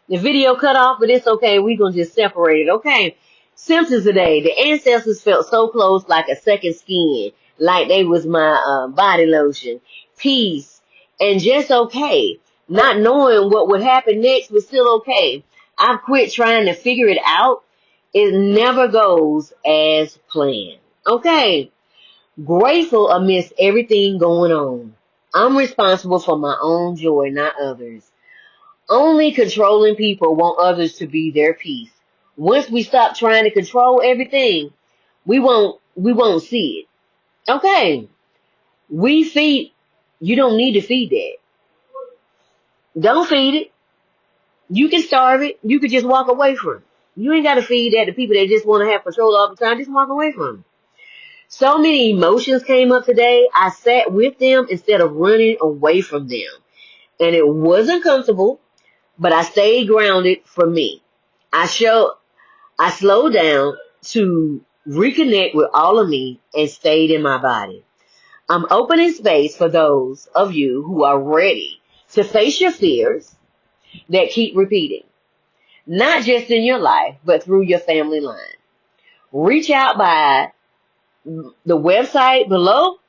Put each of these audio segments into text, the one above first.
The video cut off, but it's okay. We're going to just separate it. Okay. Symptoms today. The ancestors felt so close, like a second skin, like they was my body lotion. Peace and just okay. Not knowing what would happen next, but still okay. I've quit trying to figure it out. It never goes as planned. Okay. Grateful amidst everything going on. I'm responsible for my own joy, not others. Only controlling people want others to be their peace. Once we stop trying to control everything, we won't see it. Okay. We feed, you don't need to feed that. Don't feed it. You can starve it. You can just walk away from it. You ain't got to feed that to people that just want to have control all the time. Just walk away from it. So many emotions came up today. I sat with them instead of running away from them. And it wasn't comfortable, but I stayed grounded for me. I slowed down to reconnect with all of me and stayed in my body. I'm opening space for those of you who are ready to face your fears that keep repeating, not just in your life, but through your family line. Reach out by the website below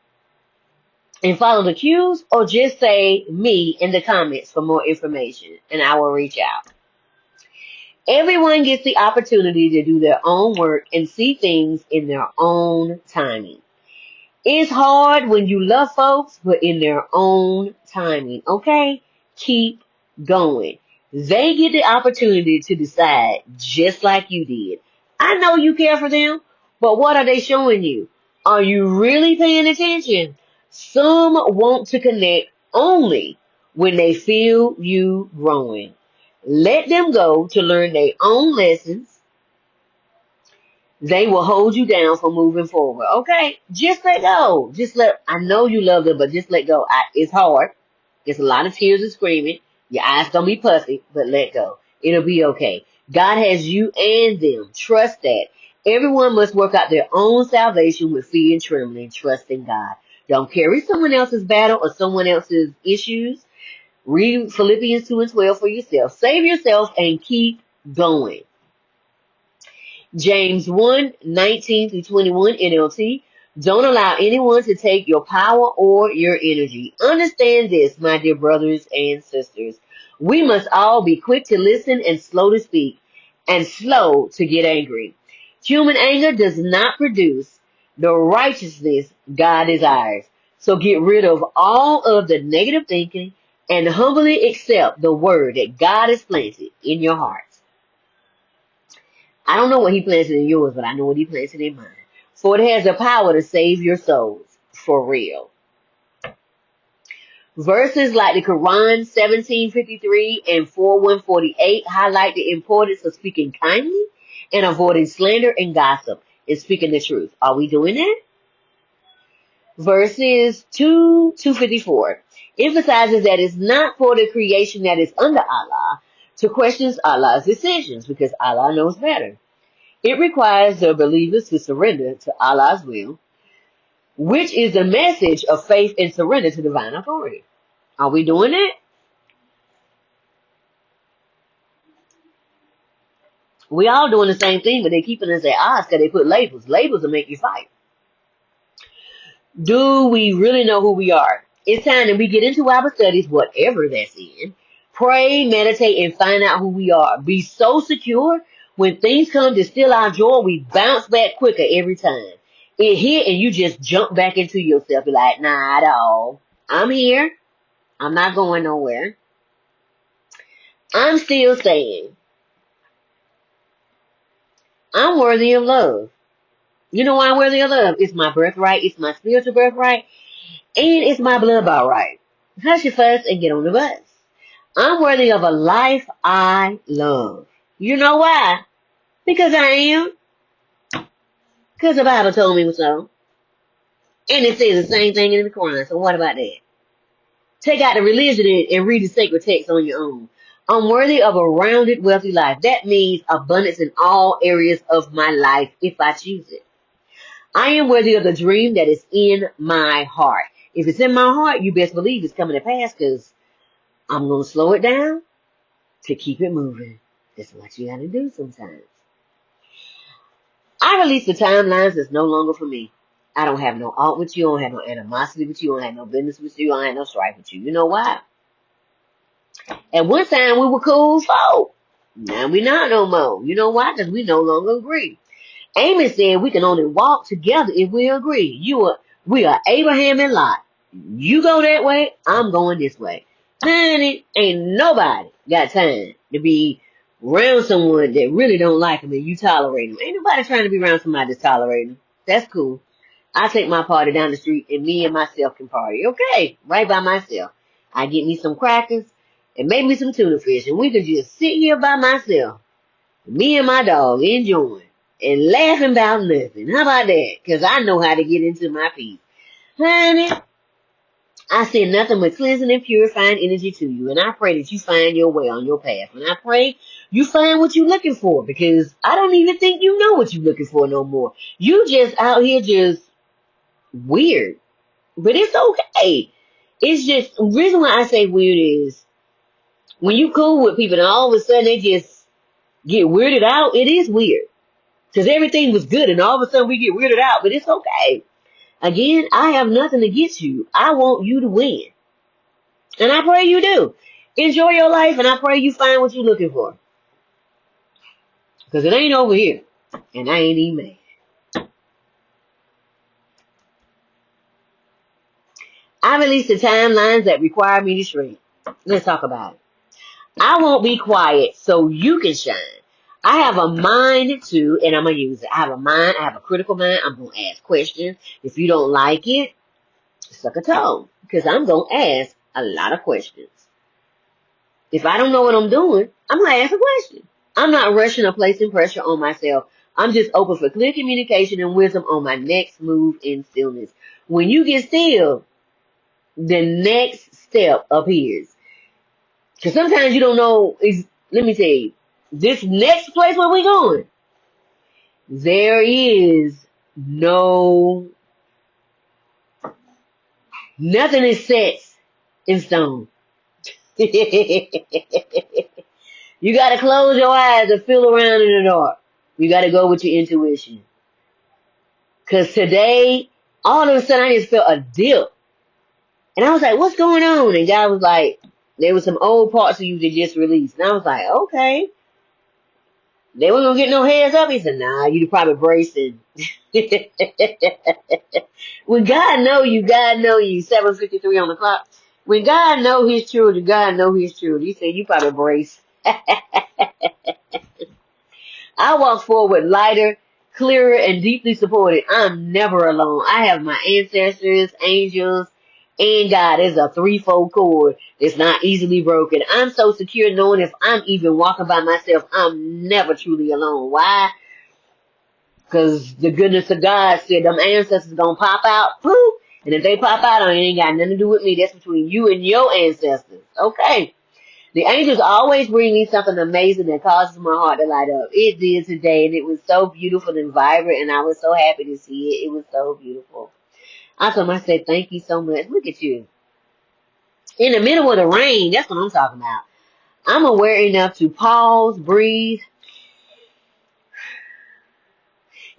and follow the cues, or just say me in the comments for more information and I will reach out. Everyone gets the opportunity to do their own work and see things in their own timing. It's hard when you love folks, but in their own timing. Okay? Keep going. They get the opportunity to decide just like you did. I know you care for them, but what are they showing you? Are you really paying attention? Some want to connect only when they feel you growing. Let them go to learn their own lessons. They will hold you down for moving forward. Okay? Just let go. I know you love them, but just let go. It's hard. There's a lot of tears and screaming. Your eyes gonna be puffy, but let go. It'll be okay. God has you and them. Trust that. Everyone must work out their own salvation with fear and trembling, trusting God. Don't carry someone else's battle or someone else's issues. Read Philippians 2 and 12 for yourself. Save yourself and keep going. James 1:19 through 21 NLT. Don't allow anyone to take your power or your energy. Understand this, my dear brothers and sisters. We must all be quick to listen and slow to speak and slow to get angry. Human anger does not produce the righteousness God desires. So get rid of all of the negative thinking and humbly accept the word that God has planted in your heart. I don't know what he planted in yours, but I know what he planted in mine. For it has the power to save your souls. For real. Verses like the Quran 17:53 and 4:148 highlight the importance of speaking kindly and avoiding slander and gossip and speaking the truth. Are we doing that? Verses 2:54 emphasizes that it's not for the creation that is under Allah to question Allah's decisions, because Allah knows better. It requires the believers to surrender to Allah's will, which is the message of faith and surrender to divine authority. Are we doing it? We all doing the same thing, but they're keeping us at odds because they put labels. Labels will make you fight. Do we really know who we are? It's time that we get into our studies, whatever that's in. Pray, meditate, and find out who we are. Be so secure. When things come to steal our joy, we bounce back quicker every time. It hit and you just jump back into yourself. You're like, nah, dog. I'm here. I'm not going nowhere. I'm still saying, I'm worthy of love. You know why I'm worthy of love? It's my birthright. It's my spiritual birthright. And it's my blood bond right. Hush your fuss and get on the bus. I'm worthy of a life I love. You know why? Because I am. Because the Bible told me so. And it says the same thing in the Quran. So what about that? Take out the religion and read the sacred text on your own. I'm worthy of a rounded, wealthy life. That means abundance in all areas of my life if I choose it. I am worthy of the dream that is in my heart. If it's in my heart, you best believe it's coming to pass, because I'm going to slow it down. to keep it moving. That's what you gotta do sometimes. I release the timelines that's no longer for me. I don't have no alt with you. I don't have no animosity with you. I don't have no business with you. I don't have no strife with you. You know why? At one time, we were cool folk. Now we not no more. You know why? Because we no longer agree. Amos said we can only walk together if we agree. We are Abraham and Lot. You go that way, I'm going this way. Honey, ain't nobody got time to be around someone that really don't like them and you tolerate them. Ain't nobody trying to be around somebody that's tolerating them. That's cool. I take my party down the street and me and myself can party. Okay, right by myself. I get me some crackers and make me some tuna fish and we can just sit here by myself. Me and my dog enjoying and laughing about nothing. How about that? Because I know how to get into my peace. Honey, I send nothing but cleansing and purifying energy to you. And I pray that you find your way on your path. And I pray you find what you're looking for. Because I don't even think you know what you're looking for no more. You just out here just weird. But it's okay. It's just, the reason why I say weird is when you cool with people and all of a sudden they just get weirded out, it is weird. Because everything was good and all of a sudden we get weirded out, but it's okay. Again, I have nothing against you. I want you to win. And I pray you do. Enjoy your life and I pray you find what you're looking for. Because it ain't over here. And I ain't even mad. I release the timelines that require me to shrink. Let's talk about it. I won't be quiet so you can shine. I have a mind too, and I'm going to use it. I have a mind. I have a critical mind. I'm going to ask questions. If you don't like it, suck a toe. Because I'm going to ask a lot of questions. If I don't know what I'm doing, I'm going to ask a question. I'm not rushing or placing pressure on myself. I'm just open for clear communication and wisdom on my next move in stillness. When you get still, the next step appears. Because sometimes you don't know, let me tell you, this next place where we going, there is nothing is set in stone. You got to close your eyes and feel around in the dark. You got to go with your intuition. Because today, all of a sudden, I just felt a dip. And I was like, what's going on? And God was like, there was some old parts of you that just released. And I was like, okay. They weren't going to get no heads up. He said, nah, you probably bracing. When God know you, God know you. 7:53 on the clock. When God know his children, God know his children. He said, you probably brace. I walk forward lighter, clearer, and deeply supported. I'm never alone. I have my ancestors, angels, and God. It's a threefold cord. It's not easily broken. I'm so secure knowing if I'm even walking by myself, I'm never truly alone. Why? Because the goodness of God said them ancestors gonna pop out, poof. And if they pop out, it ain't got nothing to do with me. That's between you and your ancestors. Okay. The angels always bring me something amazing that causes my heart to light up. It did today, and it was so beautiful and vibrant, and I was so happy to see it. It was so beautiful. I told him, I said, thank you so much. Look at you. In the middle of the rain, that's what I'm talking about. I'm aware enough to pause, breathe,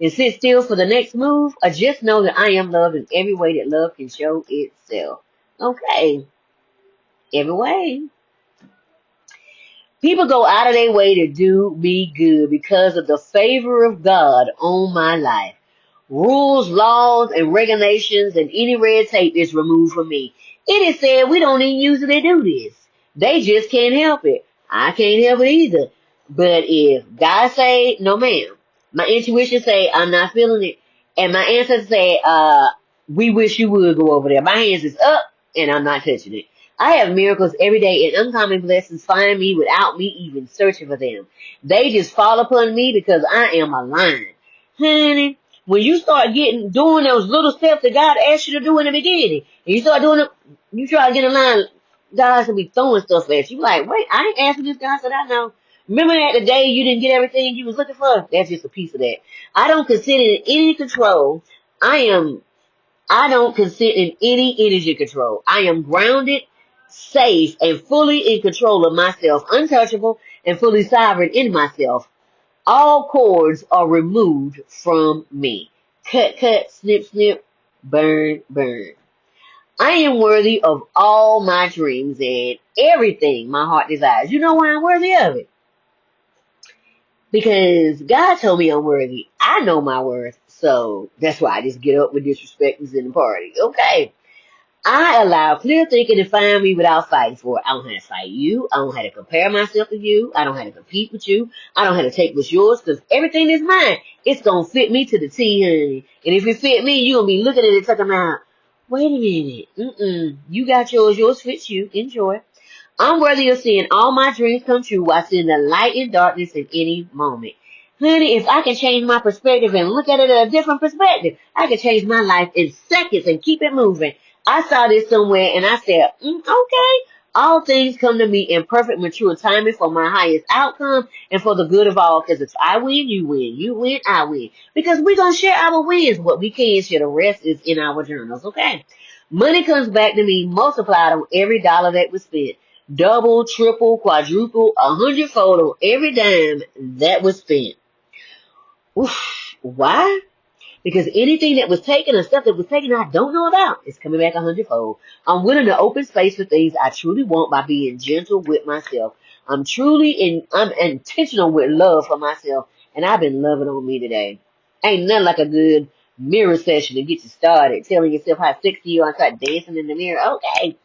and sit still for the next move, or just know that I am loved in every way that love can show itself. Okay. Every way. People go out of their way to do me good because of the favor of God on my life. Rules, laws, and regulations and any red tape is removed from me. It is said we don't even usually do this. They just can't help it. I can't help it either. But if God say, no ma'am, my intuition say, I'm not feeling it, and my ancestors say, we wish you would go over there. My hands is up, and I'm not touching it. I have miracles every day, and uncommon blessings find me without me even searching for them. They just fall upon me because I am aligned. Honey, when you start doing those little steps that God asked you to do in the beginning, and you start doing it, you try to get in line, God's gonna be throwing stuff at you. Like, wait, I ain't asking this. God said, I know. Remember that the day you didn't get everything you was looking for? That's just a piece of that. I don't consider it any control. I don't consent in any energy control. I am grounded safe, and fully in control of myself, untouchable and fully sovereign in myself. All cords are removed from me. Cut, cut, snip, snip, burn, burn. I am worthy of all my dreams and everything my heart desires. You know why I'm worthy of it? Because God told me I'm worthy. I know my worth. So that's why I just get up with disrespect in the party. Okay. I allow clear thinking to find me without fighting for it. I don't have to fight you. I don't have to compare myself to you. I don't have to compete with you. I don't have to take what's yours because everything is mine. It's going to fit me to the T, honey. And if it fit me, you're going to be looking at it talking about, wait a minute. You got yours. Yours fits you. Enjoy. I'm worthy of seeing all my dreams come true while seeing the light in darkness in any moment. Honey, if I can change my perspective and look at it at a different perspective, I can change my life in seconds and keep it moving. I saw this somewhere and I said, okay. All things come to me in perfect mature timing for my highest outcome and for the good of all. Because if I win, you win. You win, I win. Because we're going to share our wins. What we can share, the rest is in our journals, okay? Money comes back to me multiplied on every dollar that was spent. Double, triple, quadruple, 100-fold on every dime that was spent. Oof. Why? Because anything that was taken or stuff that was taken I don't know about is coming back 100-fold. I'm willing to open space for things I truly want by being gentle with myself. I'm intentional with love for myself, and I've been loving on me today. Ain't nothing like a good mirror session to get you started, telling yourself how sexy you are and start dancing in the mirror. Okay.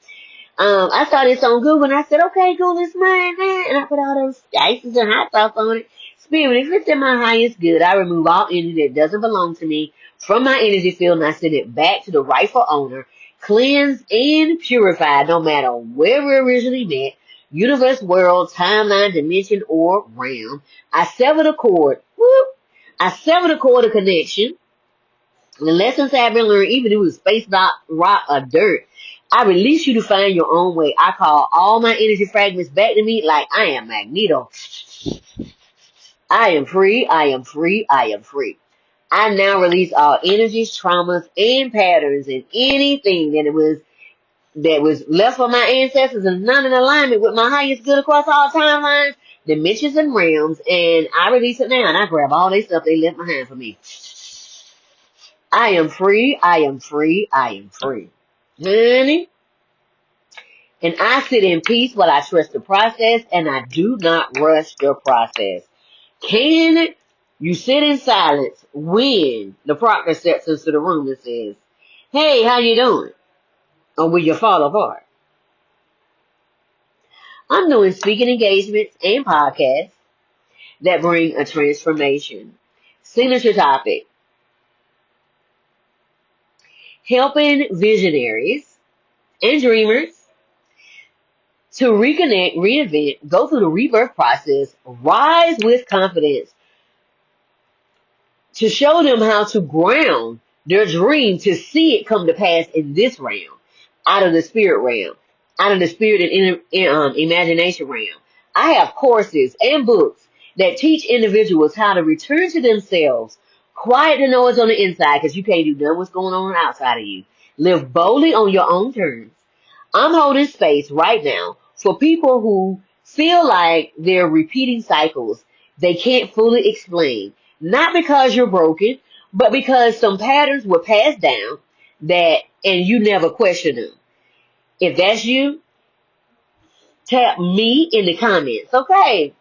I saw this on Google and I said, okay, Google, it's mine, man. And I put all those spices and hot sauce on it. Spirit, if it's in my highest good, I remove all energy that doesn't belong to me from my energy field and I send it back to the rightful owner, cleansed and purified no matter where we originally met, universe, world, timeline, dimension, or realm. I sever the cord. Whoop. I sever the cord of connection. The lessons have been learned, even if it was space, rock, or dirt. I release you to find your own way. I call all my energy fragments back to me like I am Magneto. I am free. I am free. I am free. I now release all energies, traumas, and patterns and anything that was left from my ancestors and not in alignment with my highest good across all timelines, dimensions, and realms. And I release it now and I grab all this stuff they left behind for me. I am free. I am free. I am free. Honey. And I sit in peace while I trust the process and I do not rush the process. Can you sit in silence when the proctor steps into the room and says, hey, how you doing? Or will you fall apart? I'm doing speaking engagements and podcasts that bring a transformation. Signature topic. Helping visionaries and dreamers to reconnect, reinvent, go through the rebirth process, rise with confidence, to show them how to ground their dream to see it come to pass in this realm, out of the spirit realm, out of the spirit and imagination realm. I have courses and books that teach individuals how to return to themselves, quiet the noise on the inside because you can't do none what's going on outside of you. Live boldly on your own terms. I'm holding space right now for people who feel like they're repeating cycles they can't fully explain. Not because you're broken, but because some patterns were passed down and you never question them. If that's you, tap me in the comments. Okay.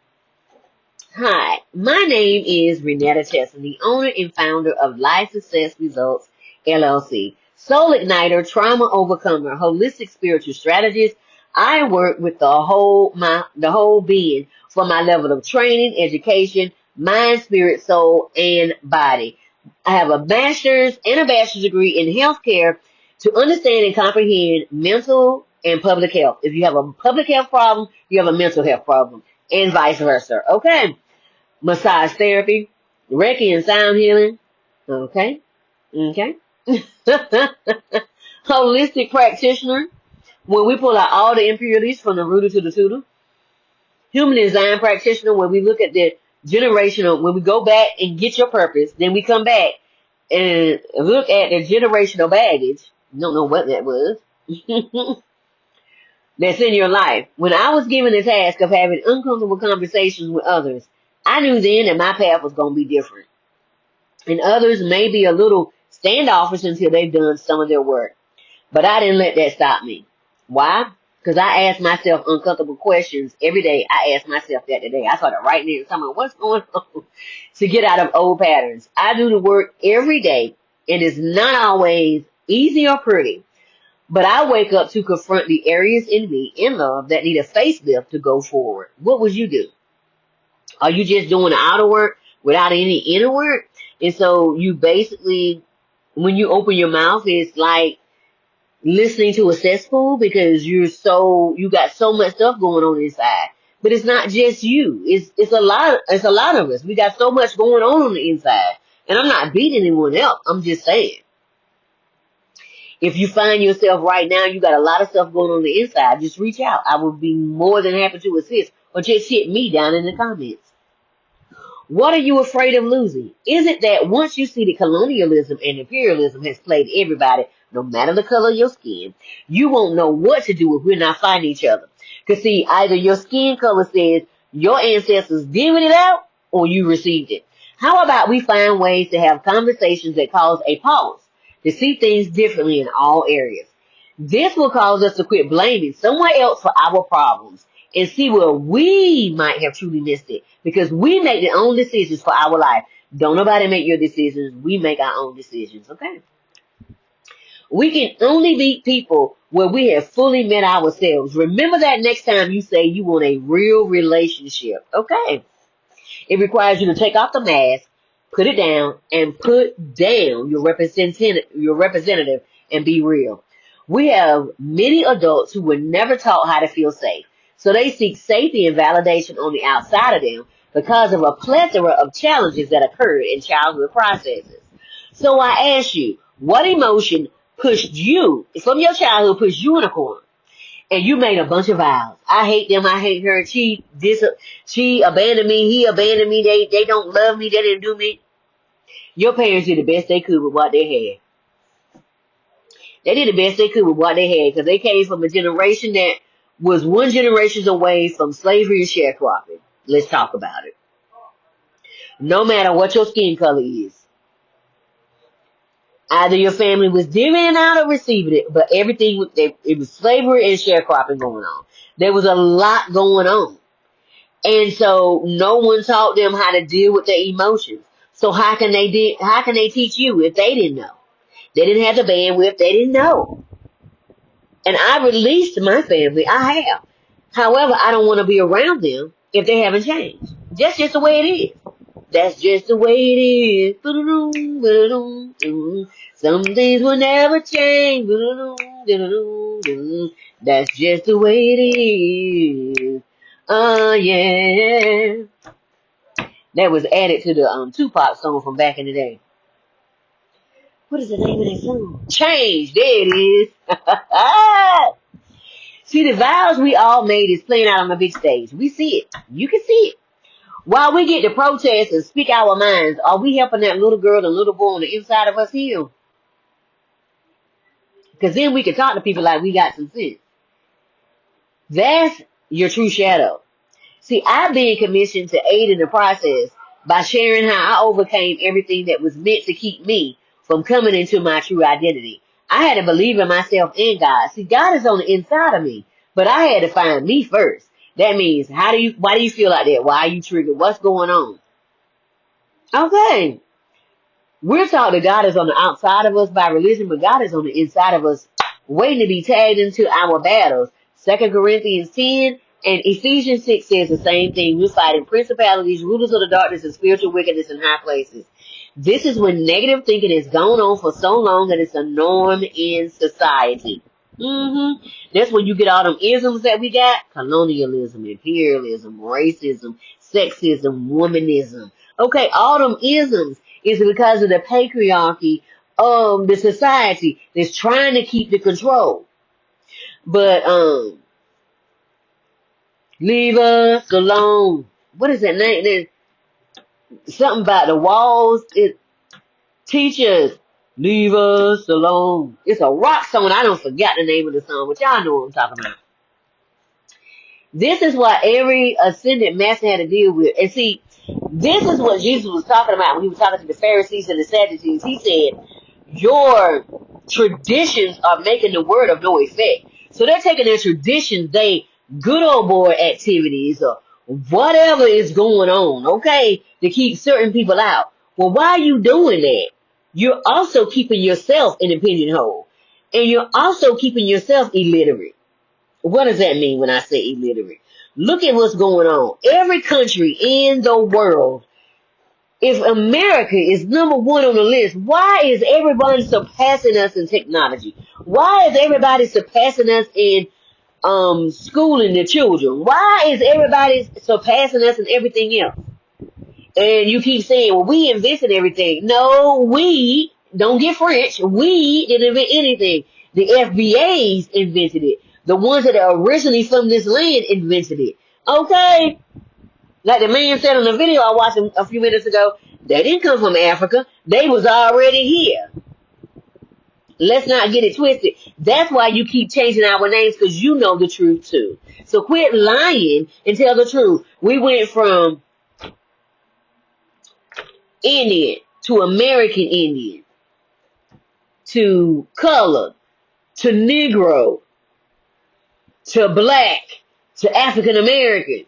Hi, my name is RenettaCheston, the owner and founder of Life Success Results LLC. Soul Igniter, Trauma Overcomer, Holistic Spiritual Strategist. I work with the whole being for my level of training, education, mind, spirit, soul, and body. I have a master's and a bachelor's degree in healthcare to understand and comprehend mental and public health. If you have a public health problem, you have a mental health problem, and vice versa. Okay. Massage therapy, Reiki and sound healing. Okay. Okay. Holistic practitioner, when we pull out all the impurities from the rooter to the tutor. Human design practitioner, when we look at the generational, when we go back and get your purpose, then we come back and look at the generational baggage. Don't know what that was. that's in your life. When I was given the task of having uncomfortable conversations with others, I knew then that my path was going to be different. And others may be a little standoffish until they've done some of their work. But I didn't let that stop me. Why? Because I asked myself uncomfortable questions every day. I asked myself that today. I started writing it and talking about what's going on to get out of old patterns. I do the work every day, and it's not always easy or pretty. But I wake up to confront the areas in me, in love, that need a facelift to go forward. What would you do? Are you just doing the outer work without any inner work? And so you basically, when you open your mouth, it's like listening to a cesspool because you got so much stuff going on inside. But it's not just you. It's a lot of us. We got so much going on the inside. And I'm not beating anyone else. I'm just saying. If you find yourself right now, you got a lot of stuff going on the inside, just reach out. I would be more than happy to assist, or just hit me down in the comments. What are you afraid of losing? Is it that once you see that colonialism and imperialism has played everybody, no matter the color of your skin, you won't know what to do if we're not fighting each other? Because see, either your skin color says your ancestors giving it out or you received it. How about we find ways to have conversations that cause a pause, to see things differently in all areas? This will cause us to quit blaming someone else for our problems and see where we might have truly missed it, because we make the own decisions for our life. Don't nobody make your decisions. We make our own decisions, okay? We can only meet people where we have fully met ourselves. Remember that next time you say you want a real relationship, okay? It requires you to take off the mask, put it down, and put down your representative and be real. We have many adults who were never taught how to feel safe. So they seek safety and validation on the outside of them because of a plethora of challenges that occurred in childhood processes. So I ask you, what emotion pushed you, from your childhood, pushed you in a corner? And you made a bunch of vows. I hate them, I hate her, she abandoned me, he abandoned me, they don't love me, they didn't do me. Your parents did the best they could with what they had. They did the best they could with what they had because they came from a generation that was one generation away from slavery and sharecropping. Let's talk about it. No matter what your skin color is, either your family was giving it out or receiving it, but everything, it was slavery and sharecropping going on. There was a lot going on. And so no one taught them how to deal with their emotions. So how can they teach you if they didn't know? They didn't have the bandwidth, they didn't know. And I released my family, I have. However, I don't want to be around them if they haven't changed. That's just the way it is. That's just the way it is. Some things will never change. That's just the way it is. Oh, yeah. That was added to the Tupac song from back in the day. What is the name of that song? Change. There it is. See, the vows we all made is playing out on the big stage. We see it. You can see it. While we get to protest and speak our minds, are we helping that little girl and little boy on the inside of us heal? Because then we can talk to people like we got some sense. That's your true shadow. See, I've been commissioned to aid in the process by sharing how I overcame everything that was meant to keep me from coming into my true identity. I had to believe in myself and God. See, God is on the inside of me, but I had to find me first. That means, why do you feel like that? Why are you triggered? What's going on? Okay. We're taught that God is on the outside of us by religion, but God is on the inside of us waiting to be tagged into our battles. 2 Corinthians 10 and Ephesians 6 says the same thing. We're fighting principalities, rulers of the darkness, and spiritual wickedness in high places. This is when negative thinking has gone on for so long that it's a norm in society. That's when you get all them isms that we got. Colonialism, imperialism, racism, sexism, womanism. Okay, all them isms is because of the patriarchy of the society that's trying to keep the control. But, leave us alone. What is that name? There's something about the walls. Teachers, leave us alone. It's a rock song. I don't forget the name of the song, but y'all know what I'm talking about. This is what every ascended master had to deal with. And see, this is what Jesus was talking about when he was talking to the Pharisees and the Sadducees. He said, your traditions are making the word of no effect. So they're taking their traditions, they good old boy activities or whatever is going on, okay, to keep certain people out. Well, why are you doing that? You're also keeping yourself in a pigeonhole. And you're also keeping yourself illiterate. What does that mean when I say illiterate? Look at what's going on. Every country in the world, if America is number one on the list, why is everybody surpassing us in technology? Why is everybody surpassing us in schooling their children? Why is everybody surpassing us in everything else? And you keep saying, well, we invented everything. No, we, don't get French, we didn't invent anything. The FBAs invented it. The ones that are originally from this land invented it. Okay? Like the man said on the video I watched a few minutes ago, they didn't come from Africa. They was already here. Let's not get it twisted. That's why you keep changing our names, because you know the truth too. So quit lying and tell the truth. We went from Indian to American Indian to color to Negro to black to African American.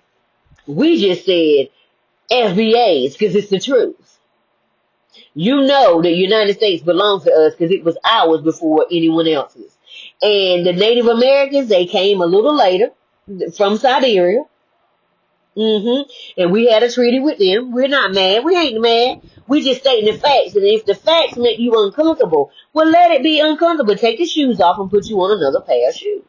We just said FBAs because it's the truth. You know the United States belongs to us because it was ours before anyone else's. And the Native Americans, they came a little later from Siberia. And we had a treaty with them. We're not mad. We ain't mad. We just stating the facts. And if the facts make you uncomfortable, well, let it be uncomfortable. Take the shoes off and put you on another pair of shoes.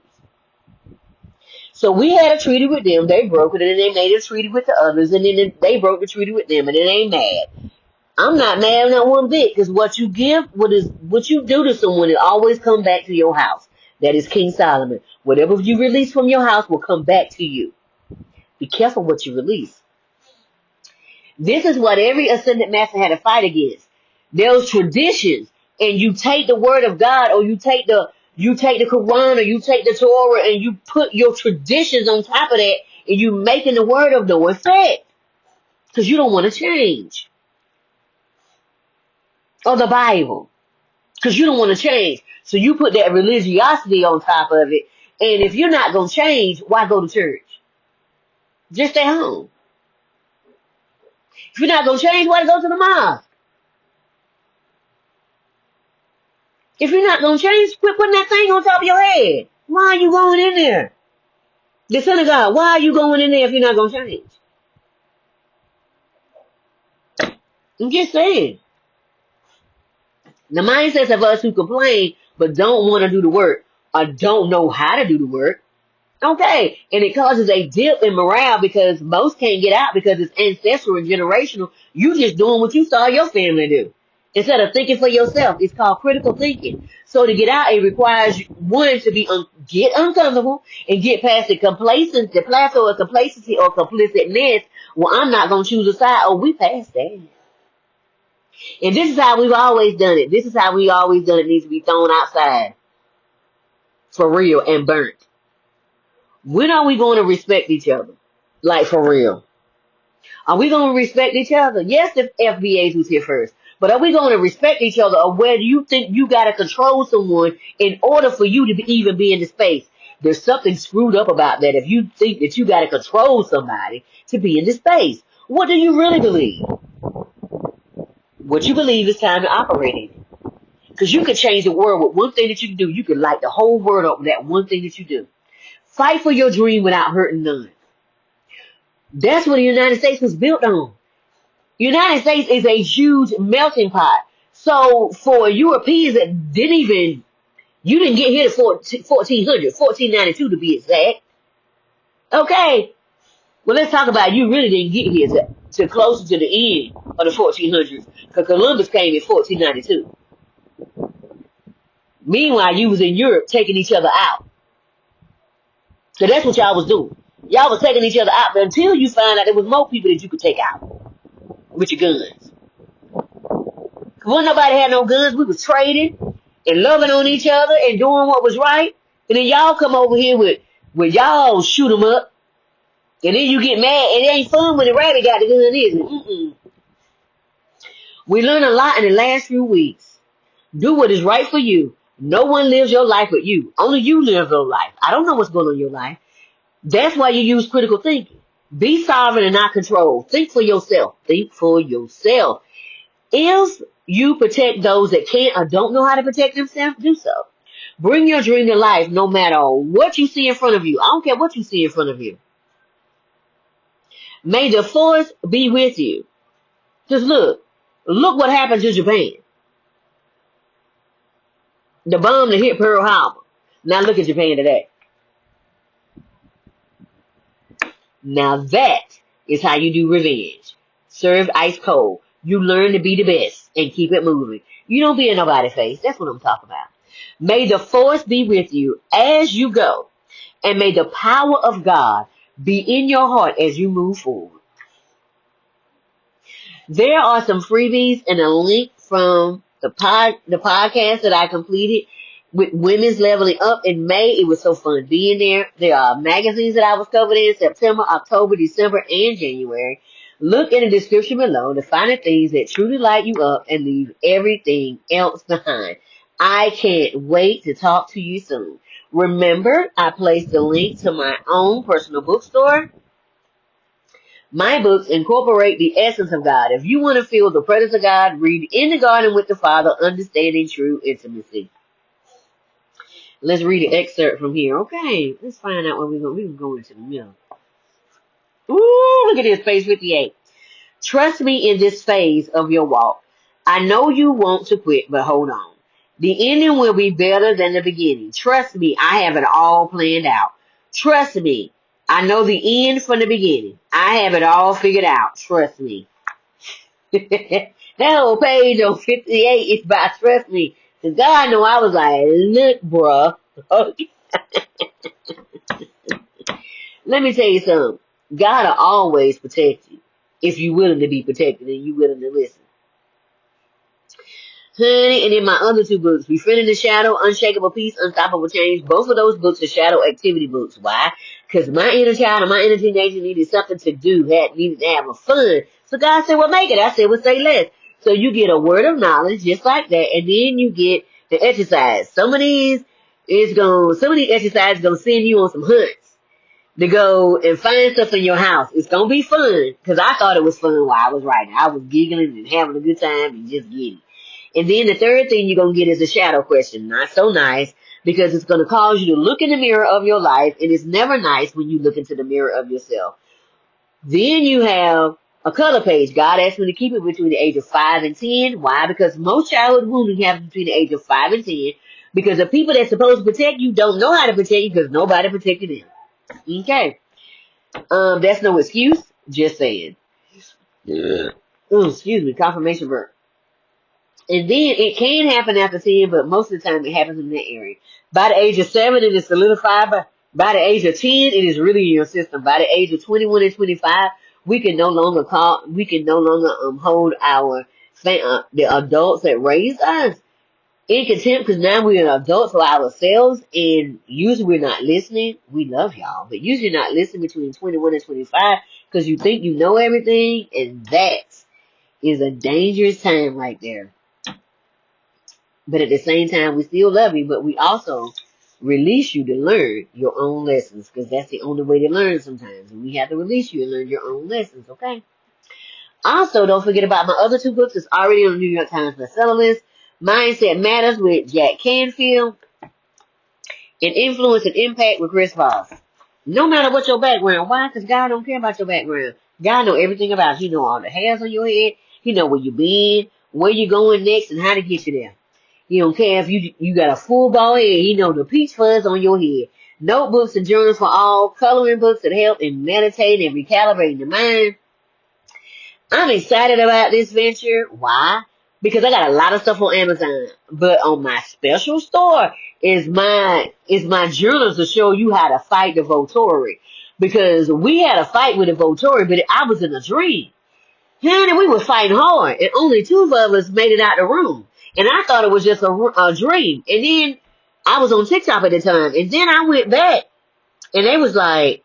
So we had a treaty with them. They broke it, and then they made a treaty with the others, and then they broke the treaty with them, and it ain't mad. I'm not mad not one bit, because what you give, what you do to someone, it always come back to your house. That is King Solomon. Whatever you release from your house will come back to you. Be careful what you release. This is what every ascended master had to fight against. Those traditions, and you take the word of God, or you take the Quran, or you take the Torah, and you put your traditions on top of that, and you making the word of no effect. Because you don't want to change. Or the Bible. Because you don't want to change. So you put that religiosity on top of it. And if you're not going to change, why go to church? Just stay home. If you're not going to change, why go to the mosque? If you're not going to change, quit putting that thing on top of your head. Why are you going in there? The synagogue, why are you going in there if you're not going to change? I'm just saying. The mindsets of us who complain but don't want to do the work or don't know how to do the work, okay, and it causes a dip in morale because most can't get out because it's ancestral and generational. You just doing what you saw your family do. Instead of thinking for yourself, it's called critical thinking. So to get out, it requires one to be get uncomfortable and get past the plateau of complacency or complicitness. Well, I'm not going to choose a side. Oh, we passed that. And this is how we've always done it. This is how we always done it. It needs to be thrown outside. For real and burnt. When are we going to respect each other? Like for real. Are we going to respect each other? Yes, the FBAs was here first. But are we going to respect each other, or where do you think you got to control someone in order for you to even be in the space? There's something screwed up about that if you think that you got to control somebody to be in the space. What do you really believe? What you believe is time to operate in it. Because you can change the world with one thing that you can do. You can light the whole world up with that one thing that you do. Fight for your dream without hurting none. That's what the United States was built on. United States is a huge melting pot. So for Europeans that you didn't get here at 1492 to be exact. Okay. Well, let's talk about you really didn't get here to closer to the end of the 1400s. Because Columbus came in 1492. Meanwhile, you was in Europe taking each other out. So that's what y'all was doing. Y'all was taking each other out until you find out there was more people that you could take out. With your guns. When nobody had no guns, we was trading and loving on each other and doing what was right. And then y'all come over here with y'all shoot 'em up And then you get mad, and it ain't fun when the rabbit got the gun, is it? Mm-mm. We learned a lot in the last few weeks. Do what is right for you. No one lives your life but you. Only you live your life. I don't know what's going on in your life. That's why you use critical thinking. Be sovereign and not controlled. Think for yourself. Think for yourself. If you protect those that can't or don't know how to protect themselves, do so. Bring your dream to life no matter what you see in front of you. I don't care what you see in front of you. May the force be with you. Just look. Look what happened to Japan. The bomb that hit Pearl Harbor. Now look at Japan today. Now that is how you do revenge. Served ice cold. You learn to be the best and keep it moving. You don't be in nobody's face. That's what I'm talking about. May the force be with you as you go. And may the power of God be in your heart as you move forward. There are some freebies and a link from the podcast that I completed with Women's Leveling Up in May. It was so fun being there. There are magazines that I was covered in September, October, December, and January. Look in the description below to find the things that truly light you up and leave everything else behind. I can't wait to talk to you soon. Remember, I placed the link to my own personal bookstore. My books incorporate the essence of God. If you want to feel the presence of God, read In the Garden with the Father, Understanding True Intimacy. Let's read an excerpt from here. Okay, let's find out where we're going. We're going to go into the middle. Ooh, look at this, page 58. Trust me in this phase of your walk. I know you want to quit, but hold on. The ending will be better than the beginning. Trust me, I have it all planned out. Trust me, I know the end from the beginning. I have it all figured out. Trust me. That whole page on 58 is by Trust Me. Because God know I was like, look, bruh. Let me tell you something. God will always protect you if you're willing to be protected and you're willing to listen. Honey, and in my other two books, Befriending the Shadow, Unshakable Peace, Unstoppable Change, both of those books are shadow activity books. Why? Because my inner child and my inner teenager needed something to do, needed to have a fun. So God said, well, make it. I said, well, say less. So you get a word of knowledge just like that, and then you get the exercise. Some of these exercises gonna send you on some hunts to go and find stuff in your house. It's gonna be fun, because I thought it was fun while I was writing. I was giggling and having a good time and just getting. And then the third thing you're going to get is a shadow question. Not so nice, because it's going to cause you to look in the mirror of your life, and it's never nice when you look into the mirror of yourself. Then you have a color page. God asked me to keep it between the age of 5 and 10. Why? Because most childhood wounding happens between the age of 5 and 10, because the people that's supposed to protect you don't know how to protect you because nobody protected them. Okay. That's no excuse. Just saying. Ooh, excuse me. Confirmation burp. And then it can happen after 10, but most of the time it happens in that area. By the age of 7, it is solidified. By the age of 10, it is really in your system. By the age of 21 and 25, we can no longer hold the adults that raised us in contempt, because now we're adults for ourselves, and usually we're not listening. We love y'all, but usually not listening between 21 and 25 because you think you know everything, and that is a dangerous time right there. But at the same time, we still love you, but we also release you to learn your own lessons, because that's the only way to learn sometimes. And we have to release you and learn your own lessons, okay? Also, don't forget about my other two books. It's already on the New York Times bestseller list. Mindset Matters with Jack Canfield, and Influence and Impact with Chris Voss. No matter what your background. Why? Because God don't care about your background. God know everything about you. He know all the hairs on your head. He know where you been, where you going next, and how to get you there. He don't care if you got a full bald head. He know the peach fuzz on your head. Notebooks and journals for all. Coloring books that help in meditating and recalibrating the mind. I'm excited about this venture. Why? Because I got a lot of stuff on Amazon. But on my special store is my journals to show you how to fight the Volturi. Because we had a fight with the Volturi, but I was in a dream. And we were fighting hard. And only 2 of us made it out the room. And I thought it was just a dream. And then I was on TikTok at the time. And then I went back. And they was like,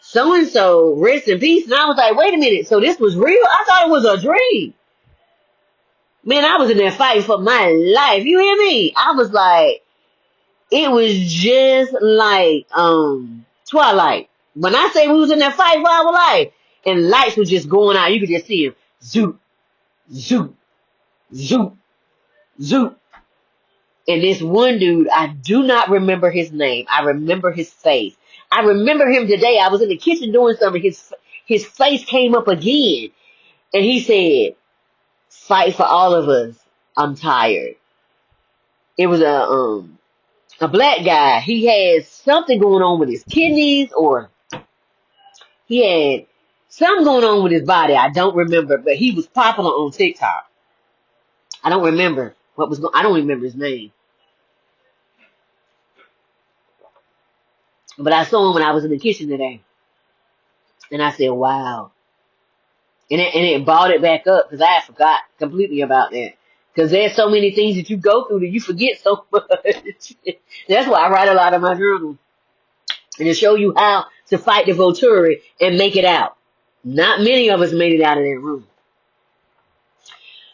so-and-so, rest in peace. And I was like, wait a minute, so this was real? I thought it was a dream. Man, I was in there fighting for my life. You hear me? I was like, it was just like Twilight. When I say we was in there fighting for our life, and lights was just going out, you could just see them. Zoop, zoop, zoop, zoop. And this one dude, I do not remember his name. I remember his face. I remember him today. I was in the kitchen doing something. His face came up again. And he said, fight for all of us. I'm tired. It was a black guy. He had something going on with his kidneys, or he had something going on with his body. I don't remember, but he was popular on TikTok. I don't remember what was going. I don't remember his name. But I saw him when I was in the kitchen today. And I said, wow. And it brought it back up because I had forgot completely about that. Because there's so many things that you go through that you forget so much. That's why I write a lot of my journal. And to show you how to fight the Volturi and make it out. Not many of us made it out of that room.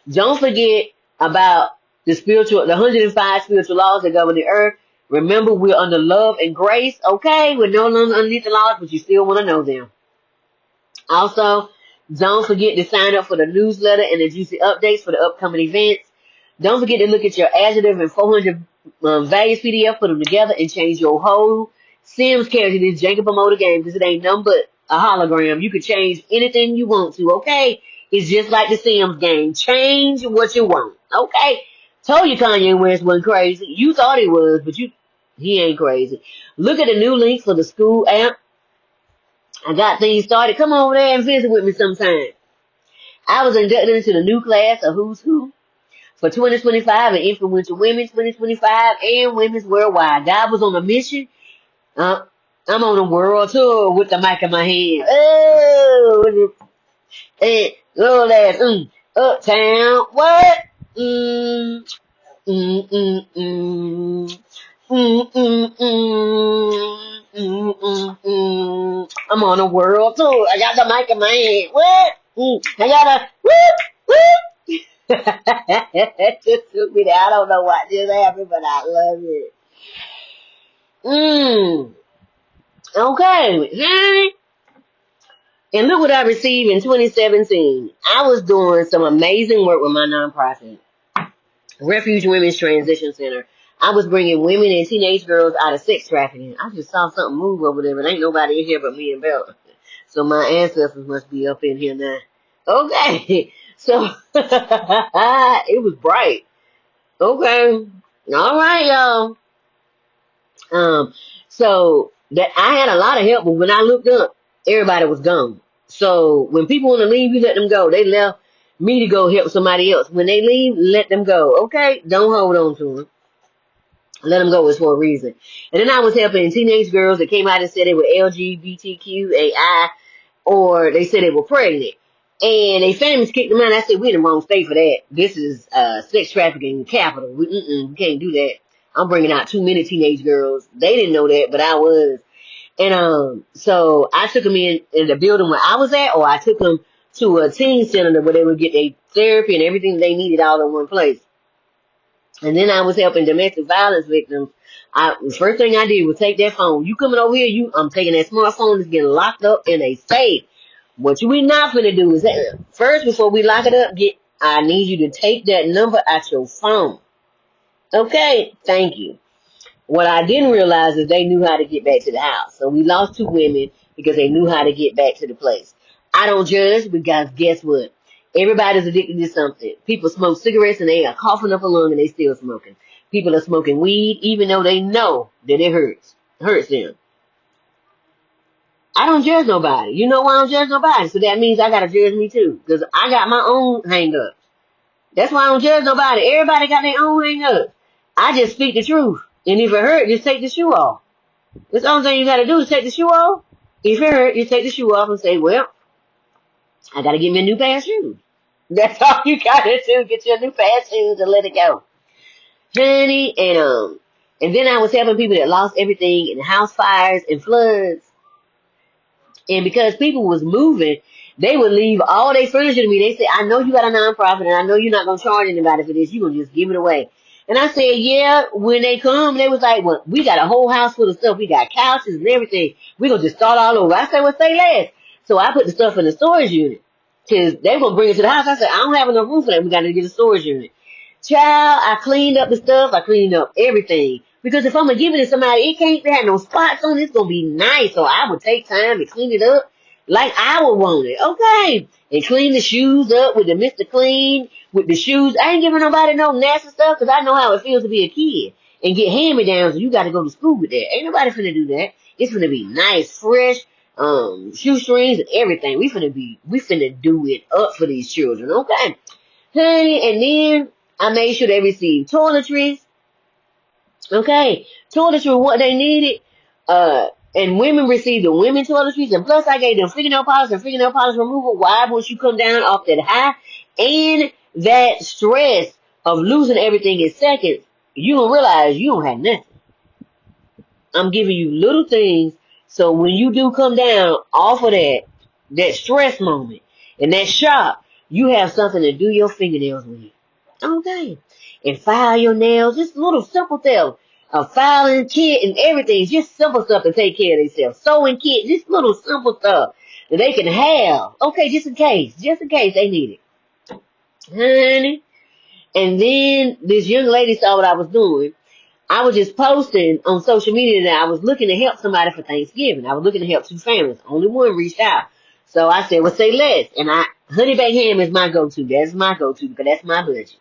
Don't forget about the 105 spiritual laws that govern the earth. Remember, we're under love and grace, okay? We're no longer underneath the laws, but you still want to know them. Also, don't forget to sign up for the newsletter and the juicy updates for the upcoming events. Don't forget to look at your Adjective and 400 values PDF, put them together, and change your whole Sims character in this Jenga promoter game, because it ain't nothing but a hologram. You can change anything you want to, okay? It's just like the Sims game. Change what you want, okay? Told you Kanye West wasn't crazy. You thought he was, but he ain't crazy. Look at the new links for the school app. I got things started. Come over there and visit with me sometime. I was inducted into the new class of Who's Who for 2025 and Influential Women 2025 and Women's Worldwide. God was on a mission. I'm on a world tour with the mic in my hand. Oh, and little ass, uptown, what? I'm on a world tour. I got the mic in my hand. What? I got a whoop. It just took me there. I don't know what just happened, but I love it. Okay. And look what I received in 2017. I was doing some amazing work with my nonprofit, Refuge Women's Transition Center. I was bringing women and teenage girls out of sex trafficking. I just saw something move over there, but ain't nobody in here but me and Bella. So my ancestors must be up in here now. Okay. So, it was bright. Okay. All right, y'all. So that I had a lot of help, but when I looked up, everybody was gone. So when people want to leave, you let them go. They left me to go help somebody else. When they leave, let them go. Okay? Don't hold on to them. Let them go. It's for a reason. And then I was helping teenage girls that came out and said they were LGBTQAI, or they said they were pregnant. And they families kicked them out. I said, we in the wrong state for that. This is sex trafficking capital. We can't do that. I'm bringing out too many teenage girls. They didn't know that, but I was. And so I took them in the building where I was at, or I took them to a teen center where they would get their therapy and everything they needed all in one place. And then I was helping domestic violence victims. The first thing I did was take that phone. You coming over here, I'm taking that smartphone that's getting locked up in a safe. What we not finna do is first, before we lock it up, I need you to take that number out your phone. Okay, thank you. What I didn't realize is they knew how to get back to the house. So we lost 2 women because they knew how to get back to the place. I don't judge, because guess what? Everybody's addicted to something. People smoke cigarettes and they are coughing up a lung and they still smoking. People are smoking weed even though they know that it hurts them. I don't judge nobody. You know why I don't judge nobody? So that means I gotta judge me too, because I got my own hang-ups. That's why I don't judge nobody. Everybody got their own hang-ups. I just speak the truth. And if it hurt, just take the shoe off. That's the only thing you gotta do is take the shoe off. If it hurt, just take the shoe off and say, well, I gotta get me a new pair of shoes. That's all you gotta do. Get you a new pair of shoes and let it go. Honey, and then I was helping people that lost everything in house fires and floods. And because people was moving, they would leave all their furniture to me. They said, I know you got a nonprofit and I know you're not going to charge anybody for this. You're going to just give it away. And I said, yeah, when they come, they was like, well, we got a whole house full of stuff. We got couches and everything. We're going to just start all over. I said, well, say less. So I put the stuff in the storage unit because they were going to bring it to the house. I said, I don't have enough room for that. We got to get a storage unit. Child, I cleaned up the stuff. I cleaned up everything. Because if I'm going to give it to somebody, it can't have no spots on it. It's going to be nice. So I would take time to clean it up like I would want it. Okay. And clean the shoes up with the Mr. Clean, with the shoes. I ain't giving nobody no nasty stuff because I know how it feels to be a kid and get hand-me-downs. So you got to go to school with that. Ain't nobody finna do that. It's finna be nice, fresh, shoestrings and everything. We finna do it up for these children. Okay. Honey, and then I made sure they received toiletries. Okay, toiletries what they needed. And women received the women toiletries, and plus I gave them fingernail polish and fingernail polish removal. Why? Once you come down off that high and that stress of losing everything in seconds, you don't realize you don't have nothing. I'm giving you little things, so when you do come down off of that stress moment and that shock, you have something to do your fingernails with. Okay. And file your nails, just little simple stuff. A filing kit and everything, just simple stuff to take care of themselves. Sewing kit, just little simple stuff that they can have. Okay, just in case they need it. Honey. And then this young lady saw what I was doing. I was just posting on social media that I was looking to help somebody for Thanksgiving. I was looking to help 2 families. Only one reached out. So I said, well, say less. And honey baked ham is my go-to. That's my go-to because that's my budget.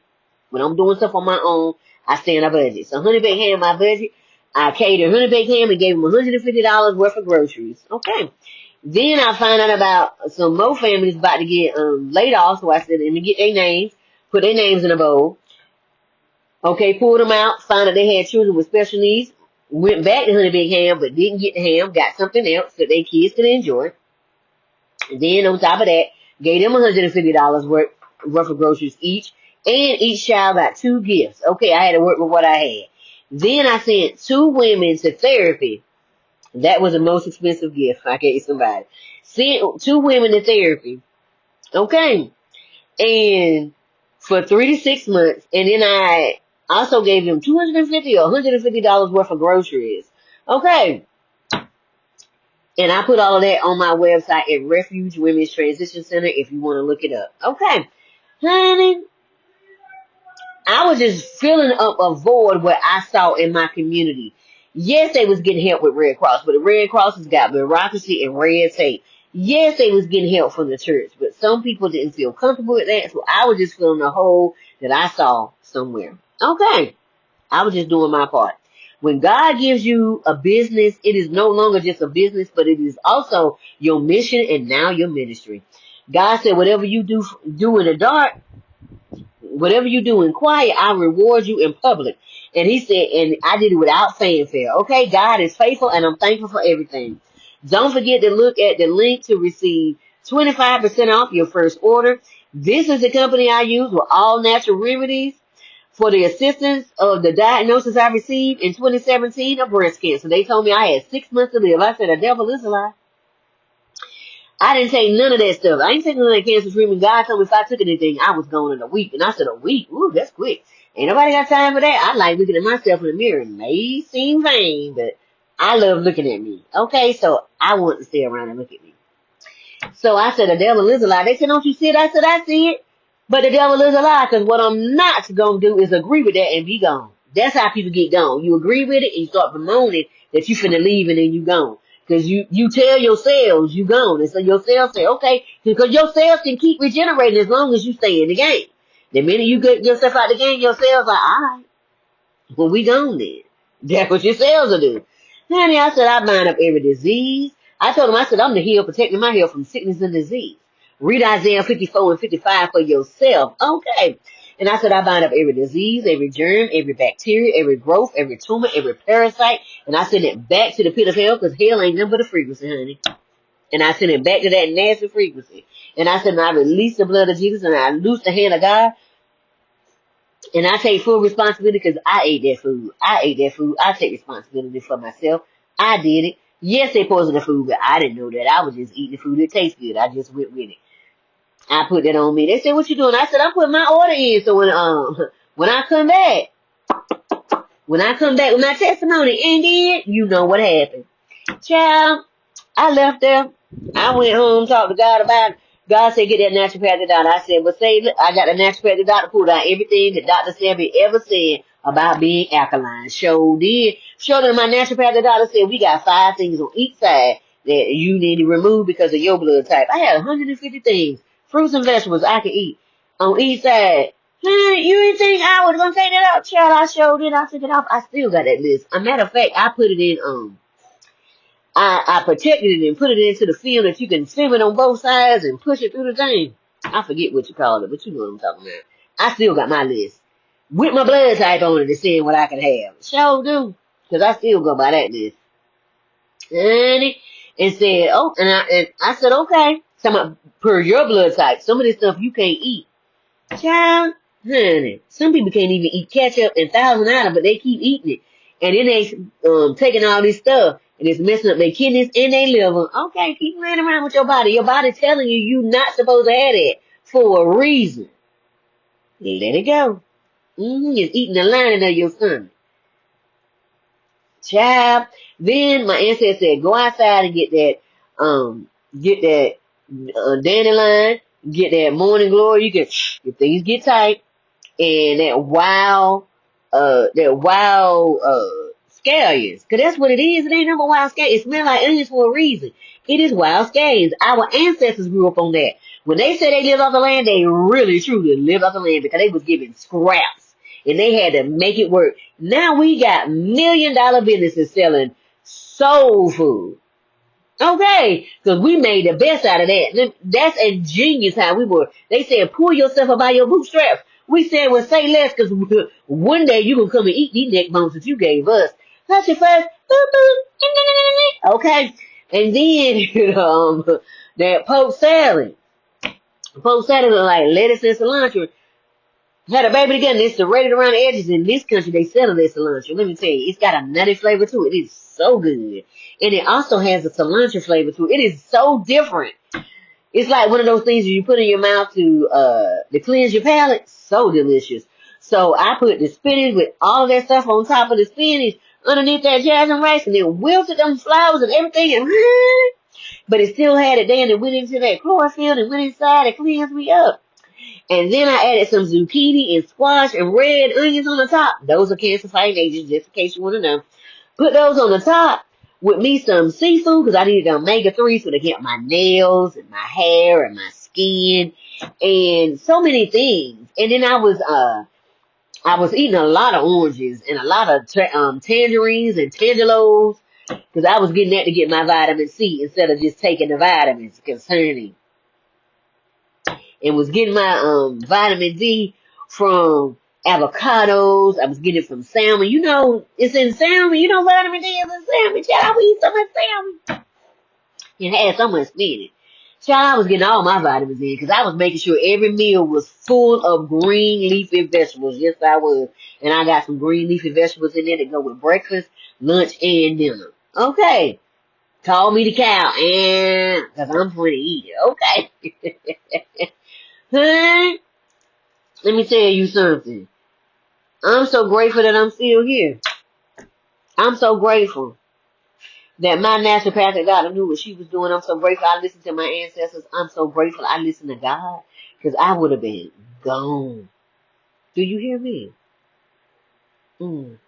When I'm doing stuff on my own, I stay on a budget. So honey baked ham, my budget. I catered honey baked ham and gave them $150 worth of groceries. Okay. Then I find out about some more families about to get laid off. So I said, let me get their names, put their names in a bowl. Okay, pulled them out, found out they had children with special needs, went back to honey baked ham, but didn't get the ham, got something else that their kids could enjoy. And then on top of that, gave them $150 worth of groceries each. And each child got 2 gifts. Okay, I had to work with what I had. Then I sent 2 women to therapy. That was the most expensive gift I gave somebody. Sent 2 women to therapy. Okay. And for 3 to 6 months. And then I also gave them $250 or $150 worth of groceries. Okay. And I put all of that on my website at Refuge Women's Transition Center if you want to look it up. Okay. Honey. I was just filling up a void what I saw in my community. Yes, they was getting help with Red Cross, but the Red Cross has got bureaucracy and red tape. Yes, they was getting help from the church, but some people didn't feel comfortable with that, so I was just filling a hole that I saw somewhere. Okay. I was just doing my part. When God gives you a business, it is no longer just a business, but it is also your mission and now your ministry. God said, whatever you do in the dark, whatever you do in quiet, I reward you in public. And he said, and I did it without fanfare. Okay, God is faithful and I'm thankful for everything. Don't forget to look at the link to receive 25% off your first order. This is the company I use with all natural remedies for the assistance of the diagnosis I received in 2017 of breast cancer. They told me I had 6 months to live. I said, the devil is a lie. I didn't take none of that stuff. I ain't taking none of that cancer treatment. God told me if I took anything, I was gone in a week. And I said, a week? Ooh, that's quick. Ain't nobody got time for that. I like looking at myself in the mirror. It may seem vain, but I love looking at me. Okay, so I want to stay around and look at me. So I said, the devil is a lie. They said, don't you see it? I said, I see it. But the devil is a lie, because what I'm not going to do is agree with that and be gone. That's how people get gone. You agree with it and you start promoting that you finna leave and then you gone. Because you tell your cells you gone. And so your cells say, okay, because your cells can keep regenerating as long as you stay in the game. The minute you get yourself out the game, your cells are, all right, well, we gone then. That's what your cells will do. Honey, I said, I bind up every disease. I told him, I said, I'm the healer, protecting my health from sickness and disease. Read Isaiah 54 and 55 for yourself. Okay. And I said, I bind up every disease, every germ, every bacteria, every growth, every tumor, every parasite. And I send it back to the pit of hell, because hell ain't nothing but a frequency, honey. And I send it back to that nasty frequency. And I said, and I release the blood of Jesus and I loose the hand of God. And I take full responsibility because I ate that food. I take responsibility for myself. I did it. Yes, they poison the food, but I didn't know that. I was just eating the food. It tastes good. I just went with it. I put that on me. They said, "What you doing?" I said, "I'm putting my order in." So when I come back, with my testimony, and then you know what happened, child. I left there. I went home, talked to God about it. God said, "Get that naturopathic doctor." I said, "Well, say, look, I got a naturopathic doctor pulled out everything that Dr. Sebi ever said about being alkaline." Showed did. Showed them my naturopathic doctor said, "We got 5 things on each side that you need to remove because of your blood type." I had 150 things, fruits and vegetables I could eat on each side. Man, you didn't think I was going to take that out, child? I showed it. I took it off. I still got that list. As a matter of fact, I put it in, I protected it and put it into the film that you can swim it on both sides and push it through the thing. I forget what you call it, but you know what I'm talking about. I still got my list. With my blood type on it and seeing what I can have. Sure do. Because I still go by that list. And said, oh, and I said, okay. Some per your blood type. Some of this stuff you can't eat. Child, honey. Some people can't even eat ketchup and Thousand Island, but they keep eating it. And then they taking all this stuff and it's messing up their kidneys and their liver. Okay, keep running around with your body. Your body telling you you're not supposed to have it for a reason. Let it go. It's eating the lining of your stomach. Child. Then my ancestor said, go outside and get that dandelion, get that morning glory. You can, if things get tight, and that wild scallions. Cause that's what it is. It ain't number wild scallions. It smells like onions for a reason. It is wild scallions. Our ancestors grew up on that. When they said they lived off the land, they really truly lived off the land because they was given scraps and they had to make it work. Now we got $1 million businesses selling soul food. Okay, because we made the best out of that. That's ingenious how we were. They said, pull yourself up by your bootstraps. We said, well, say less, because one day you going to come and eat these neck bones that you gave us. That's your first. Okay, and then that poke salad. Poke salad was like lettuce and cilantro. Had a baby together, it's serrated around the edges. In this country, they sell that cilantro. Let me tell you, it's got a nutty flavor to it. It is so good. And it also has a cilantro flavor to it. It is so different. It's like one of those things you put in your mouth to cleanse your palate. So delicious. So I put the spinach with all of that stuff on top of the spinach underneath that jasmine rice and then wilted them flowers and everything. And but it still had it there and it went into that chlorophyll and went inside and cleansed me up. And then I added some zucchini and squash and red onions on the top. Those are cancer fighting agents, just in case you want to know. Put those on the top with me some seafood because I needed omega-3 so to get my nails and my hair and my skin and so many things. And then I was eating a lot of oranges and a lot of tangerines and tangelos because I was getting that to get my vitamin C instead of just taking the vitamins concerning. And was getting my vitamin D from avocados. I was getting it from salmon. You know, it's in salmon. You know vitamin D is in salmon. Child, I would eat so much salmon. It had so much spinach. Child, I was getting all my vitamins in because I was making sure every meal was full of green leafy vegetables. Yes, I was. And I got some green leafy vegetables in there that go with breakfast, lunch, and dinner. Okay. Call me the cow. And because I'm going to eat it. Okay. Hey, let me tell you something. I'm so grateful that I'm still here. I'm so grateful that my naturopathic doctor knew what she was doing. I'm so grateful I listened to my ancestors. I'm so grateful I listened to God because I would have been gone. Do you hear me? And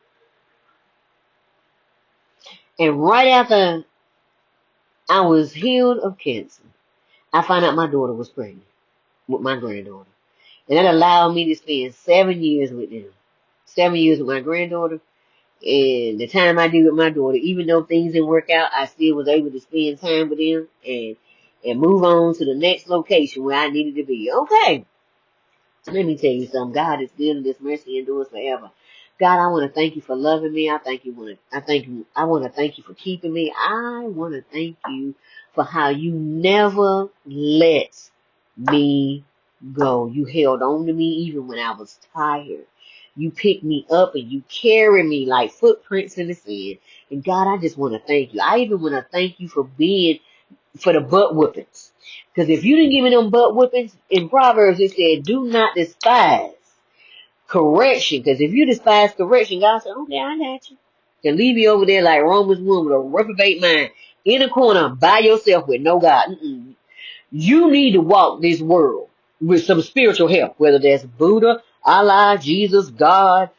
right after I was healed of cancer, I found out my daughter was pregnant with my granddaughter. And that allowed me to spend 7 years with them. 7 years with my granddaughter. And the time I did with my daughter, even though things didn't work out, I still was able to spend time with them and move on to the next location where I needed to be. Okay. Let me tell you something. God is good and His mercy endures forever. God, I want to thank you for loving me. I want to thank you for keeping me. I want to thank you for how you never let me go. You held on to me even when I was tired. You pick me up and you carry me like footprints in the sand. And God, I just want to thank you. I even want to thank you for the butt whoopings. Because if you didn't give me them butt whoopings, in Proverbs it said, do not despise correction. Because if you despise correction, God said, okay, I got you. And leave you over there like Romans 1 with a reprobate mind in a corner by yourself with no God. You need to walk this world with some spiritual help, whether that's Buddha, Allah, Jesus, God,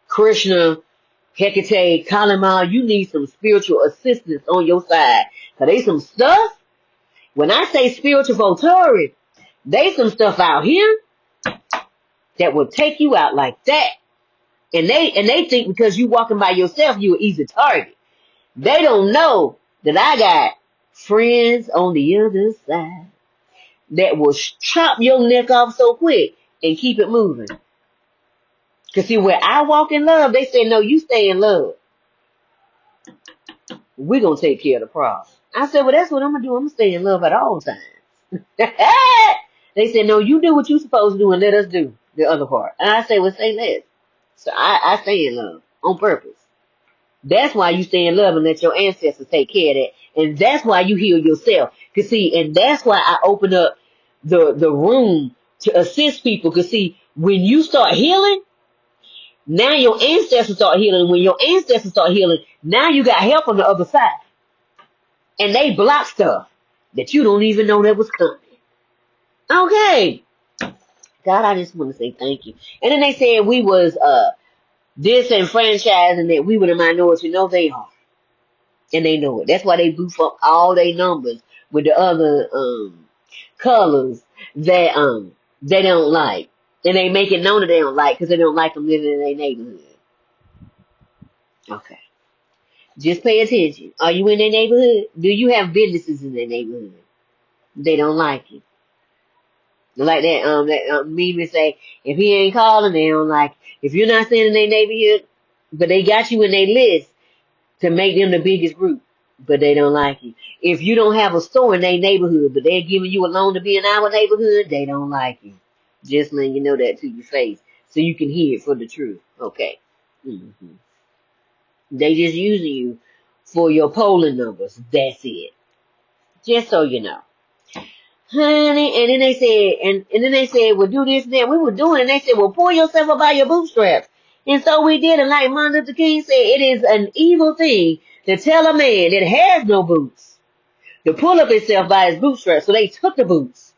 Krishna, Hecate, Kalima. You need some spiritual assistance on your side. Cause they some stuff. When I say spiritual Volturi, they some stuff out here that will take you out like that. And they think because you walking by yourself, you an easy target. They don't know that I got friends on the other side that will chop your neck off so quick and keep it moving. Cause see, where I walk in love, they say, no, you stay in love. We're gonna take care of the problem. I said, well, that's what I'm gonna do. I'm gonna stay in love at all times. They said, no, you do what you're supposed to do and let us do the other part. And I say, well, say less. So I stay in love on purpose. That's why you stay in love and let your ancestors take care of that. And that's why you heal yourself. Cause see, and that's why I open up the room to assist people. Cause see, when you start healing, now your ancestors start healing. When your ancestors start healing, now you got help on the other side. And they block stuff that you don't even know that was coming. Okay. God, I just want to say thank you. And then they said we was disenfranchised and that we were the minority. No, they are. And they know it. That's why they boof up all their numbers with the other colors that they don't like. And they make it known that they don't like because they don't like them living in their neighborhood. Okay. Just pay attention. Are you in their neighborhood? Do you have businesses in their neighborhood? They don't like you. Like that meme say, if he ain't calling, they don't like you. If you're not staying in their neighborhood, but they got you in their list to make them the biggest group, but they don't like you. If you don't have a store in their neighborhood, but they're giving you a loan to be in our neighborhood, they don't like you. Just letting you know that to your face so you can hear it for the truth. Okay. They just using you for your polling numbers. That's it. Just so you know. Honey, and then they said, and then they said, well, do this and that. We were doing it, and they said, well, pull yourself up by your bootstraps. And so we did, and like Martin Luther King said, it is an evil thing to tell a man that has no boots to pull up himself by his bootstraps. So they took the boots.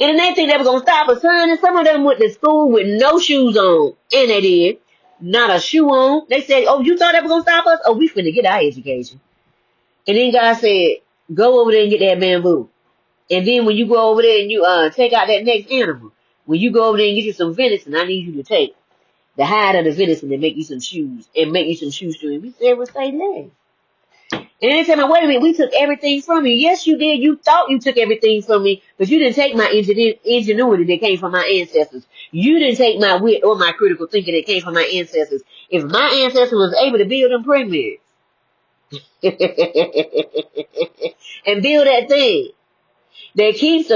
And then they think they were going to stop us, son, and some of them went to school with no shoes on. And they did. Not a shoe on. They said, oh, you thought they were going to stop us? Oh, we finna get our education. And then God said, go over there and get that bamboo. And then when you go over there and you take out that next animal, when you go over there and get you some venison, I need you to take the hide of the venison and make you some shoes, and make you some shoestrings. We said, well, say less. And they tell me, wait a minute, we took everything from you. Yes, you did. You thought you took everything from me, but you didn't take my ingenuity that came from my ancestors. You didn't take my wit or my critical thinking that came from my ancestors. If my ancestor was able to build them pyramids and build that thing that keeps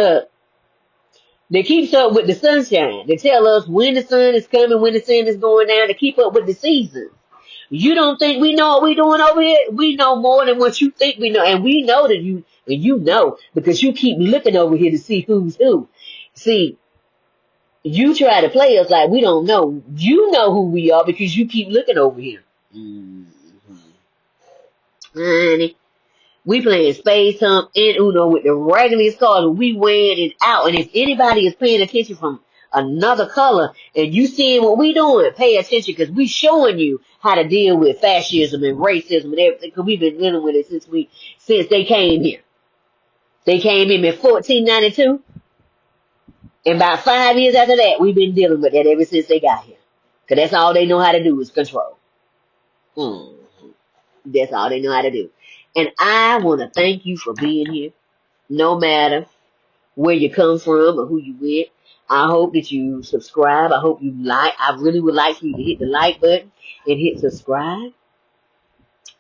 up with the sunshine, to tell us when the sun is coming, when the sun is going down, to keep up with the seasons. You don't think we know what we're doing over here? We know more than what you think we know. And we know that you know, because you keep looking over here to see who's who. See, you try to play us like we don't know. You know who we are because you keep looking over here. Honey, we playing Space Hump and Uno with the regularest cards, and we weighing it out. And if anybody is paying attention from another color and you seeing what we doing, pay attention, because we showing you how to deal with fascism and racism and everything, because we've been dealing with it since they came here. They came in 1492, and about 5 years after that, we've been dealing with that ever since they got here. Because that's all they know how to do is control. That's all they know how to do. And I want to thank you for being here, no matter where you come from or who you with. I hope that you subscribe. I hope you like. I really would like for you to hit the like button and hit subscribe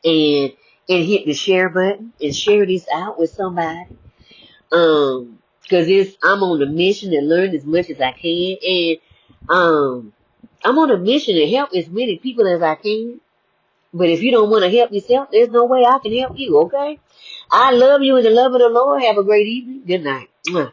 and hit the share button and share this out with somebody. Cause I'm on a mission to learn as much as I can. And, I'm on a mission to help as many people as I can. But if you don't want to help yourself, there's no way I can help you, okay? I love you in the love of the Lord. Have a great evening. Good night. Mwah.